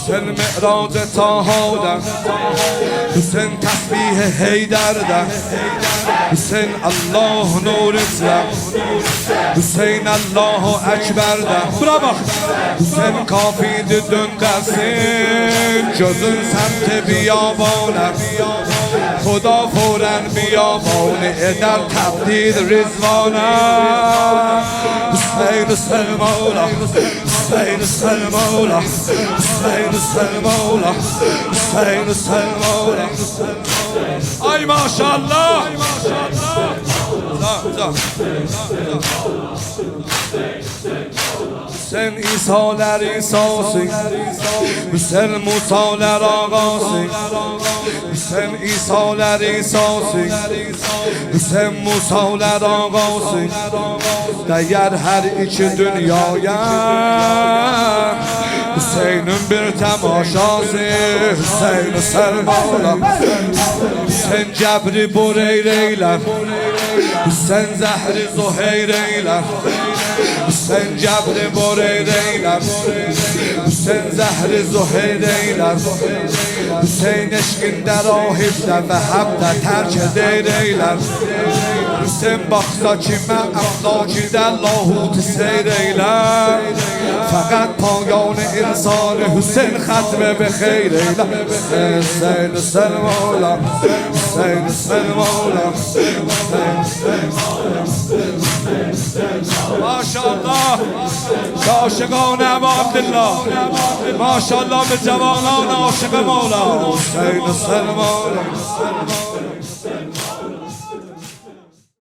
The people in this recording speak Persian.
حسین معراج طه در، حسین تسبیح حیدر در، حسین الله نور اسلام، حسین الله اکبر در. برافو. حسین کافی دون قسم جزن سمت بیابانم، خدا فورن بیابانه در تبدیل رزوانم. حسین حسین مولا، حسین حسین مولا، حسین حسین مولا، حسین حسین مولا. ای ماشاءالله. حسین ایسا در ایساسی، حسین موسا در آقاسی، حسین ایسا در ایساسی، حسین موسا در آقاسی. دیگر هر ایچ دنیایم حسینم بر تماشاسی. حسین حسین مولا، حسین جبری بریر ایلم، حسین زهر زهیر ایلم، حسین جبر بریر ایلم، حسین زهر زهیر ایلم، حسین اشکین در آهفته و حبته ترک دیر ایلم، حسین باختا کی من افتا کی در لاهوت سیر ایلم. فقط پایان انسان حسین ختمه به خیر ایلم. حسین حسین مولا، حسین حسین مولا. ماشاءالله عاشقان ابا عبدالله، ماشاءالله به جوانان عاشق مولا. حسین حسین مولا.